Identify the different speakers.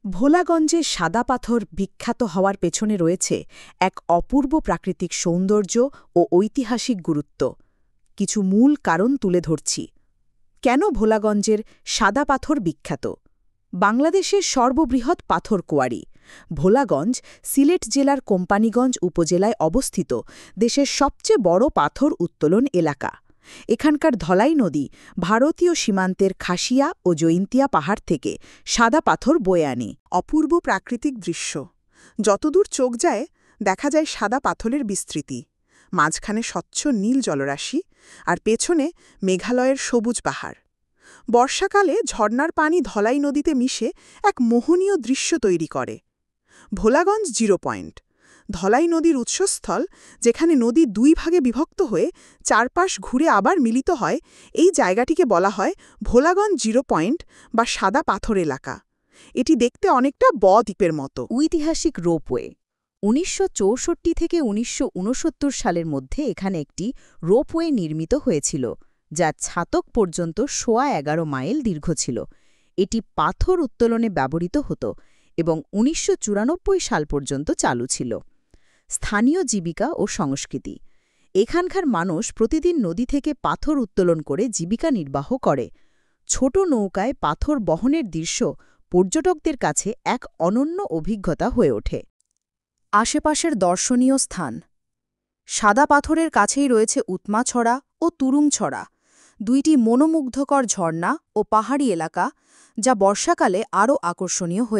Speaker 1: ভোলাগঞ্জে সাদা পাথর বিখ্যাত হওয়ার পেছনে রয়েছে এক অপূর্ব প্রাকৃতিক সৌন্দর্য ও ঐতিহাসিক গুরুত্ব। কিছু মূল কারণ তুলে ধরছি। কেন ভোলাগঞ্জের সাদা পাথর বিখ্যাত? বাংলাদেশের সর্ববৃহৎ পাথর কোয়ারি ভোলাগঞ্জ সিলেট জেলার কোম্পানীগঞ্জ উপজেলায় অবস্থিত দেশের সবচেয়ে বড় পাথর উত্তোলন এলাকা। এখানকার ধলাই নদী ভারতীয় সীমান্তের খাসিয়া ও জৈন্তিয়া পাহাড় থেকে সাদা পাথর বয়ে আনে।
Speaker 2: অপূর্ব প্রাকৃতিক দৃশ্য। যতদূর চোখ যায় দেখা যায় সাদা পাথরের বিস্তৃতি, মাঝখানে স্বচ্ছ নীল জলরাশি, আর পেছনে মেঘালয়ের সবুজ পাহাড়। বর্ষাকালে ঝর্ণার পানি ধলাই নদীতে মিশে এক মোহনীয় দৃশ্য তৈরি করে। ভোলাগঞ্জ জিরো পয়েন্ট, ধলাই নদীর উৎসস্থল, যেখানে নদী দুই ভাগে বিভক্ত হয়ে চারপাশ ঘুরে আবার মিলিত হয়। এই জায়গাটিকে বলা হয় ভোলাগঞ্জ জিরো পয়েন্ট বা সাদা পাথর এলাকা। এটি দেখতে অনেকটা দ্বীপের মতো।
Speaker 1: ঐতিহাসিক রোপওয়ে ১৯৬৪ থেকে ১৯৬৯ সালের মধ্যে এখানে একটি রোপওয়ে নির্মিত হয়েছিল, যা ছাতক পর্যন্ত ১১.৫ মাইল দীর্ঘ ছিল। এটি পাথর উত্তোলনে ব্যবহৃত হতো এবং ১৯৯৪ সাল পর্যন্ত চালু ছিল। স্থানীয় জীবিকা ও সংস্কৃতি। এখানকার মানুষ প্রতিদিন নদী থেকে পাথর উত্তোলন করে জীবিকা নির্বাহ করে। ছোট নৌকায় পাথর বহনের দৃশ্য পর্যটকদের কাছে এক অনন্য অভিজ্ঞতা হয়ে ওঠে। আশেপাশের দর্শনীয় স্থান। সাদা পাথরের কাছেই রয়েছে উৎমাছড়া ও তুরুংছড়া, দুইটি মনোমুগ্ধকর ঝর্ণা ও পাহাড়ি এলাকা, যা বর্ষাকালে আরও আকর্ষণীয় হয়ে